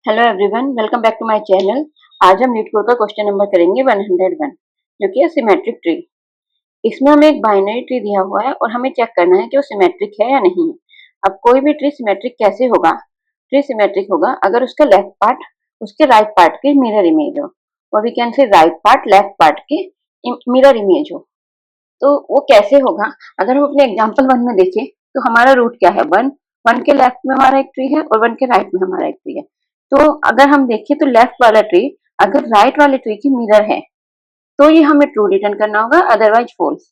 Hello everyone, welcome back to my channel. आज हम NeetCode का क्वेश्चन नंबर करेंगे 101 जो कि है सिमेट्रिक ट्री। इसमें हमें एक बाइनरी ट्री दिया हुआ है और हमें चेक करना है कि वो सिमेट्रिक है या नहीं है। अब कोई भी ट्री सिमेट्रिक कैसे होगा? ट्री सिमेट्रिक होगा अगर उसका लेफ्ट पार्ट उसके राइट पार्ट की मिरर इमेज हो, और we can say right part left part की मिरर इमेज हो। तो वो कैसे होगा? अगर हम अपने एग्जाम्पल 1 में देखें तो हमारा रूट क्या है? 1। 1 के लेफ्ट में हमारा एक ट्री है और 1 के राइट में हमारा एक ट्री है। तो अगर हम देखें तो लेफ्ट वाला ट्री अगर राइट वाले ट्री की मिरर है तो ये हमें ट्रू रिटर्न करना होगा, अदरवाइज फॉल्स।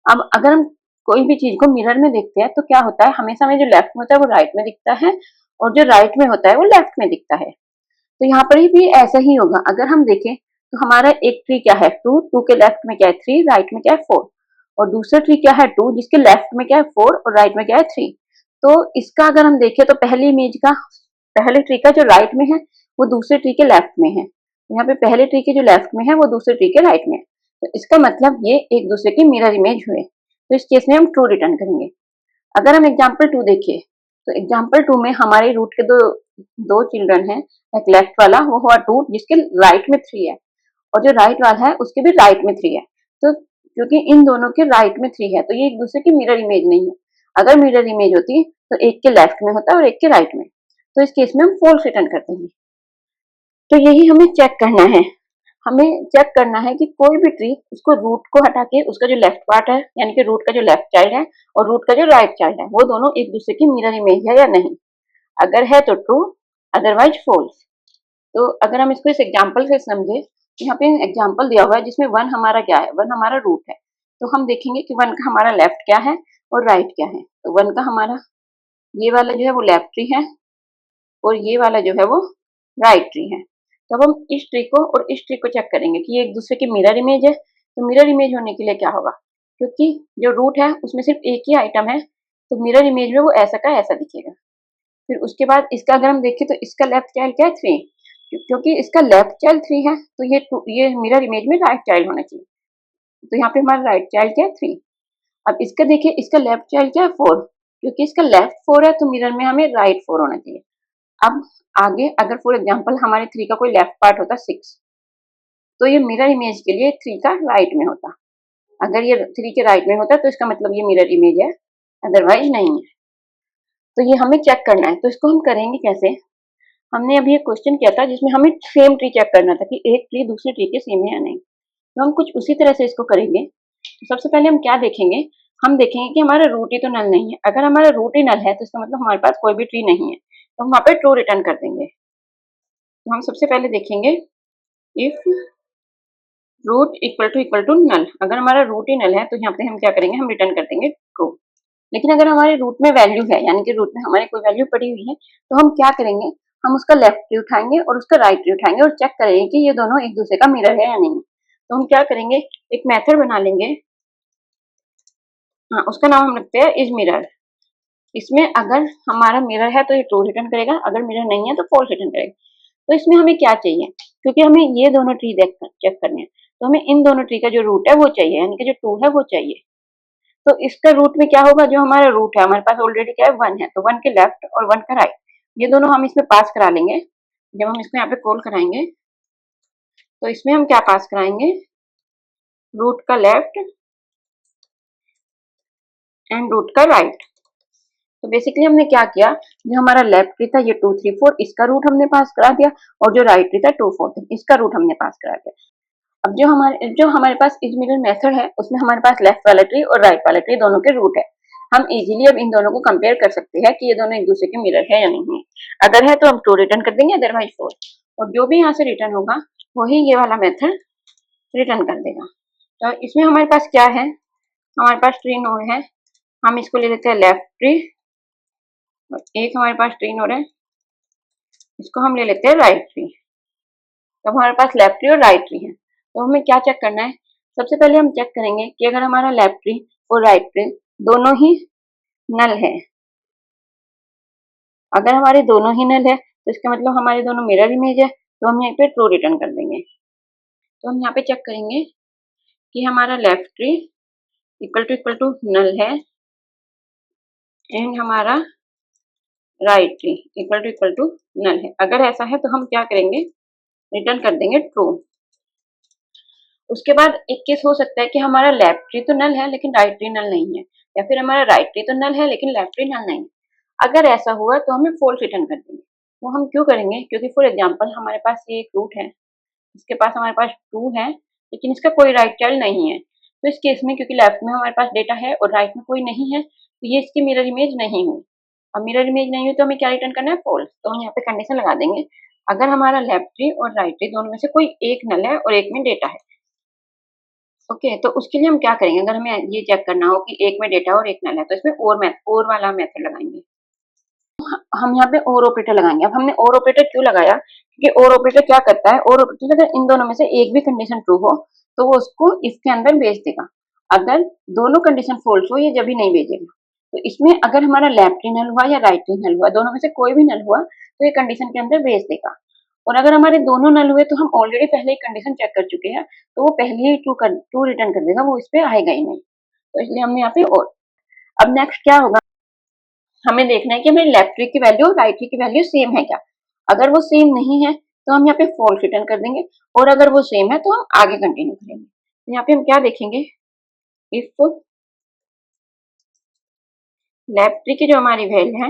अब अगर हम कोई भी चीज को मिरर में देखते हैं तो क्या होता है, हमेशा हमें जो लेफ्ट में होता है वो राइट में दिखता है और जो राइट में होता है वो लेफ्ट में दिखता है। तो यहाँ पर भी ऐसा ही होगा। अगर हम देखें तो हमारा एक ट्री क्या है? 2। 2 के लेफ्ट में क्या है? 3। राइट में क्या है? 4। और दूसरा ट्री क्या है? 2 जिसके लेफ्ट में क्या है? 4 और राइट में क्या है? 3। तो इसका अगर हम देखें तो पहली इमेज का पहले ट्री का जो राइट में है वो दूसरे ट्री के लेफ्ट में है। यहाँ पे पहले ट्री के जो लेफ्ट में है वो दूसरे ट्री के राइट में है। तो इसका मतलब ये एक दूसरे की मिरर इमेज हुए। तो इस केस में हम ट्रू रिटर्न करेंगे। अगर हम एग्जाम्पल 2 देखें तो एग्जाम्पल 2 में हमारे रूट के दो दो चिल्ड्रन हैं। एक लेफ्ट वाला वो हुआ 2 जिसके राइट में 3 है, और जो राइट वाला है उसके भी राइट में 3 है। तो क्योंकि इन दोनों के राइट में 3 है तो ये एक दूसरे की मिरर इमेज नहीं है। अगर मिरर इमेज होती तो एक के लेफ्ट में होता और एक के राइट में। तो इस केस में हम फॉल्स रिटर्न करते हैं। तो यही हमें चेक करना है। हमें चेक करना है कि कोई भी ट्री उसको रूट को हटा के उसका जो लेफ्ट पार्ट है यानी कि रूट का जो लेफ्ट चाइल्ड है और रूट का जो राइट चाइल्ड है वो दोनों एक दूसरे की मिरर इमेज है या नहीं। अगर है तो ट्रू, अदरवाइज फॉल्स। तो अगर हम इसको इस एग्जाम्पल से समझे, यहाँ पे एग्जाम्पल दिया हुआ है जिसमें 1 हमारा क्या है? 1 हमारा रूट है। तो हम देखेंगे कि 1 का हमारा लेफ्ट क्या है और राइट क्या है। तो 1 का हमारा ये वाला जो है वो लेफ्ट ट्री है और ये वाला जो है वो राइट ट्री है। तो अब हम इस ट्री को और इस ट्री को चेक करेंगे कि ये एक दूसरे की मिरर इमेज है। तो मिरर इमेज होने के लिए क्या होगा? क्योंकि जो रूट है उसमें सिर्फ एक ही आइटम है तो मिरर इमेज में वो ऐसा का ऐसा दिखेगा। फिर उसके बाद इसका अगर हम देखें तो इसका लेफ्ट चाइल्ड क्या है? 3। क्योंकि इसका लेफ्ट चाइल्ड 3 है तो ये मिरर इमेज में राइट चाइल्ड होना चाहिए। तो यहाँ पे हमारा राइट चाइल्ड क्या है? 3। अब इसका देखिए, इसका लेफ्ट चाइल्ड क्या है? 4। क्योंकि इसका लेफ्ट 4 है तो मिरर में हमें राइट 4 होना चाहिए। अब आगे अगर फॉर एग्जाम्पल हमारे 3 का कोई लेफ्ट पार्ट होता 6 तो ये मिरर इमेज के लिए 3 का राइट में होता। अगर ये 3 के राइट में होता तो इसका मतलब ये मिरर इमेज है, अदरवाइज नहीं है। तो ये हमें चेक करना है। तो इसको हम करेंगे कैसे? हमने अभी एक क्वेश्चन किया था जिसमें हमें सेम ट्री चेक करना था कि एक ट्री दूसरे ट्री के सेम है या नहीं। तो हम कुछ उसी तरह से इसको करेंगे। सबसे पहले हम क्या देखेंगे? हम देखेंगे कि हमारा रूट ही तो नल नहीं है। अगर हमारा रूट ही नल है तो इसका मतलब हमारे पास कोई भी ट्री नहीं है, तो हम वहाँ पे ट्रू रिटर्न कर देंगे। तो हम सबसे पहले देखेंगे if root equal to null. अगर हमारा रूट ही नल है तो यहाँ पे हम क्या करेंगे? हम रिटर्न कर देंगे ट्रू। लेकिन अगर हमारे रूट में वैल्यू है यानी कि रूट में हमारी कोई वैल्यू पड़ी हुई है तो हम क्या करेंगे? हम उसका लेफ्ट ट्री उठाएंगे और उसका राइट ट्री उठाएंगे और चेक करेंगे कि ये दोनों एक दूसरे का मिरर है या नहीं। तो हम क्या करेंगे? एक मेथड बना लेंगे। हाँ, उसका नाम हम रखते हैं इज मिरर। इसमें अगर हमारा मिरर है तो ये ट्रू रिटर्न करेगा, अगर मिरर नहीं है तो फॉल्स रिटर्न करेगा। तो इसमें हमें क्या चाहिए? क्योंकि हमें ये दोनों ट्री चेक करने हैं तो हमें इन दोनों ट्री का जो रूट है वो चाहिए, यानी कि जो 2 है वो चाहिए। तो इसका रूट में क्या होगा? जो हमारा रूट है हमारे पास ऑलरेडी क्या है? 1 है। तो 1 के लेफ्ट और 1 का राइट ये दोनों हम इसमें पास करा लेंगे। जब हम इसको यहाँ पे कॉल कराएंगे तो इसमें हम क्या पास कराएंगे? रूट का लेफ्ट एंड रूट का राइट। तो बेसिकली हमने क्या किया? जो हमारा लेफ्ट ट्री था ये 2 3 4 इसका रूट हमने पास करा दिया, और जो राइट ट्री था 2 4 3 इसका रूट हमने पास करा दिया। अब जो हमारे पास इज मिरर मेथड है उसमें हमारे पास लेफ्ट वाला ट्री और राइट वाला ट्री दोनों के रूट है। हम इजीली अब इन दोनों को कंपेयर कर सकते हैं कि ये दोनों एक दूसरे के मिरर है या नहीं है। अगर है तो हम ट्रू रिटर्न कर देंगे, अदरवाइज फॉल्स। और जो भी यहाँ से रिटर्न होगा वही ये वाला मेथड रिटर्न कर देगा। तो इसमें हमारे पास क्या है? हमारे पास ट्री नोड है। हम इसको ले लेते हैं लेफ्ट ट्री, और एक हमारे पास ट्री नोड है इसको हम ले लेते हैं राइट ट्री। तो हमारे पास लेफ्ट ट्री और राइट ट्री है। तो हमें क्या चेक करना है? सबसे पहले हम चेक करेंगे कि अगर हमारा लेफ्ट ट्री और राइट ट्री दोनों ही नल है। अगर हमारे दोनों ही नल है तो इसका मतलब हमारे दोनों मिरर इमेज है, तो हम यहाँ पे ट्रू रिटर्न कर देंगे। तो हम यहाँ पे चेक करेंगे कि हमारा left tree equal to null है एंड हमारा राइटली इक्वल टू नल है। अगर ऐसा है तो हम क्या करेंगे, रिटर्न कर देंगे ट्रू। उसके बाद एक केस हो सकता है कि हमारा लेफ्ट ट्री तो नल है लेकिन राइट ट्री नल नहीं है, या फिर हमारा राइट ट्री तो नल है लेकिन लेफ्ट ट्री नल नहीं है। अगर ऐसा हुआ तो हमें फॉल्स रिटर्न कर देंगे। वो हम क्यों करेंगे, क्योंकि फॉर एग्जांपल हमारे पास ये एक रूट है, इसके पास हमारे पास 2 है लेकिन इसका कोई राइट चाइल्ड नहीं है। तो इस केस में क्योंकि लेफ्ट में हमारे पास डेटा है और राइट में कोई नहीं है, तो ये इसकी मिरर इमेज नहीं हुई। अब मिरर इमेज नहीं हुई तो हमें क्या रिटर्न करना है, फॉल्स। तो हम यहाँ पे कंडीशन लगा देंगे, अगर हमारा लेफ्ट ट्री और राइट ट्री दोनों में से कोई एक नल है और एक में डेटा है। ओके, तो उसके लिए हम क्या करेंगे, अगर हमें ये चेक करना हो कि एक में डेटा और एक नल है, तो इसमें और वाला मेथड लगाएंगे। हम यहाँ पे और ऑपरेटर लगाएंगे। अब हमने और ऑपरेटर क्यों लगाया, क्योंकि और ऑपरेटर क्या करता है, और ऑपरेटर अगर इन दोनों में से एक भी कंडीशन ट्रू हो तो वो उसको इसके अंदर भेज देगा। अगर दोनों कंडीशन फॉल्स हो ये जब भी नहीं भेजेगा। तो इसमें अगर हमारा लेफ्ट ट्री नल हुआ या राइट ट्री नल हुआ, दोनों में से कोई भी नल हुआ तो ये कंडीशन के अंदर भेज देगा। और अगर हमारे दोनों नल हुए तो हम ऑलरेडी पहले ही कंडीशन चेक कर चुके हैं, तो वो पहले ही ट्रू रिटर्न कर देगा, वो इस पे आएगा ही नहीं। तो इसलिए हमने यहाँ पे और। अब नेक्स्ट क्या होगा, हमें देखना है कि हमारी लेफ्ट ट्री की वैल्यू और राइट ट्री की वैल्यू सेम है क्या। अगर वो सेम नहीं है तो हम यहाँ पे फॉल्स रिटर्न कर देंगे, और अगर वो सेम है तो हम आगे कंटिन्यू करेंगे। तो यहाँ पे हम क्या देखेंगे, इफ लेफ्ट ट्री की जो हमारी वैल्यू है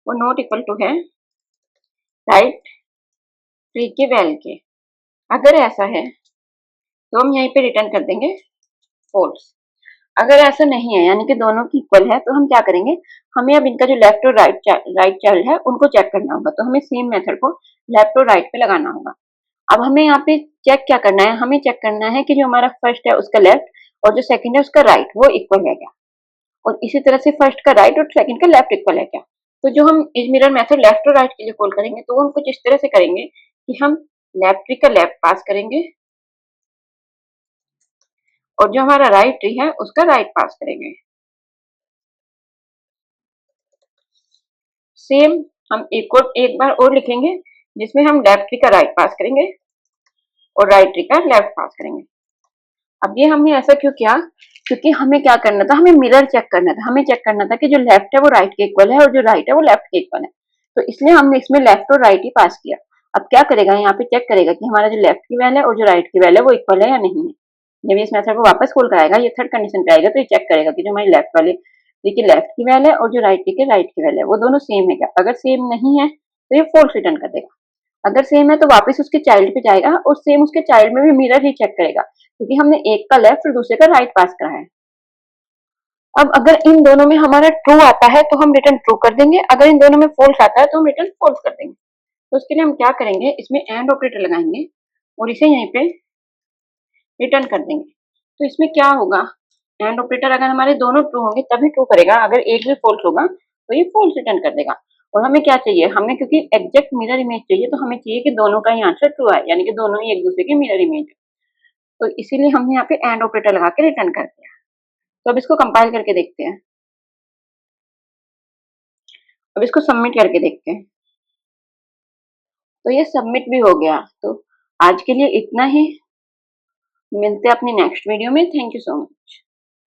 वो नॉट इक्वल टू है राइट ट्री की वैल्यू के, अगर ऐसा है तो हम यहीं पे रिटर्न कर देंगे फॉल्स। अगर ऐसा नहीं है यानी कि दोनों की इक्वल है, तो हम क्या करेंगे, हमें अब इनका जो लेफ्ट और राइट चाइल्ड है उनको चेक करना होगा। तो हमें सेम मेथड को लेफ्ट और राइट पे लगाना होगा। अब हमें यहाँ पे चेक क्या करना है, हमें चेक करना है कि जो हमारा फर्स्ट है उसका लेफ्ट और जो सेकंड है उसका राइट वो इक्वल है क्या, और इसी तरह से फर्स्ट का राइट और सेकंड का लेफ्ट इक्वल है क्या। तो जो हम इस मिरर मेथड लेफ्ट और राइट के लिए कॉल करेंगे तो वो हम कुछ इस तरह से करेंगे कि हम लेफ्ट ट्री का लेफ्ट पास करेंगे और जो हमारा राइट ट्री है उसका राइट पास करेंगे। सेम हम एक बार और लिखेंगे जिसमें हम लेफ्ट ट्री का राइट पास करेंगे और राइट ट्री का लेफ्ट पास करेंगे। अब ये हमने ऐसा क्यों किया, क्योंकि हमें क्या करना था, हमें मिरर चेक करना था। हमें चेक करना था कि जो लेफ्ट है वो राइट के इक्वल है और जो राइट है वो लेफ्ट के इक्वल है। तो इसलिए हमने इसमें लेफ्ट और राइट ही पास किया। अब क्या करेगा, यहाँ पे चेक करेगा कि हमारा जो लेफ्ट की वैल्यू है और जो राइट की वैल्यू है वो इक्वल है या नहीं है। जब इस मेथड को वापस कॉल कराएगा, ये थर्ड कंडीशन पे आएगा, तो ये चेक करेगा कि जो हमारी लेफ्ट वाली की लेफ्ट की वैल्यू है और जो राइट की राइट की वैल्यू है वो दोनों सेम है क्या। अगर सेम नहीं है तो ये फॉल्स रिटर्न कर देगा। अगर सेम है तो वापस उसके चाइल्ड पे जाएगा और सेम उसके चाइल्ड में भी मिरर ही चेक करेगा, क्योंकि हमने एक का लेफ्ट और दूसरे का राइट पास करा है। अब अगर इन दोनों में हमारा ट्रू आता है तो हम रिटर्न ट्रू कर देंगे, अगर इन दोनों में फॉल्स आता है तो हम रिटर्न फॉल्स कर देंगे। तो उसके लिए हम क्या करेंगे, इसमें एंड ऑपरेटर लगाएंगे और इसे यहीं पे रिटर्न कर देंगे। तो इसमें क्या होगा, एंड ऑपरेटर अगर हमारे दोनों ट्रू होंगे तभी ट्रू करेगा, अगर एक भी फॉल्स होगा तो ये फॉल्स रिटर्न कर देगा। और हमें क्या चाहिए, हमें क्योंकि एग्जैक्ट मिरर इमेज चाहिए, तो हमें चाहिए कि दोनों का ही आंसर ट्रू है, यानी कि दोनों ही एक दूसरे की मिरर इमेज है। तो इसीलिए हमने यहाँ पे एंड ऑपरेटर लगा के रिटर्न कर दिया। तो अब इसको कंपाइल करके देखते हैं। अब इसको सबमिट करके देखते हैं। तो ये सबमिट भी हो गया। तो आज के लिए इतना ही, मिलते हैं अपनी नेक्स्ट वीडियो में। Thank you so much.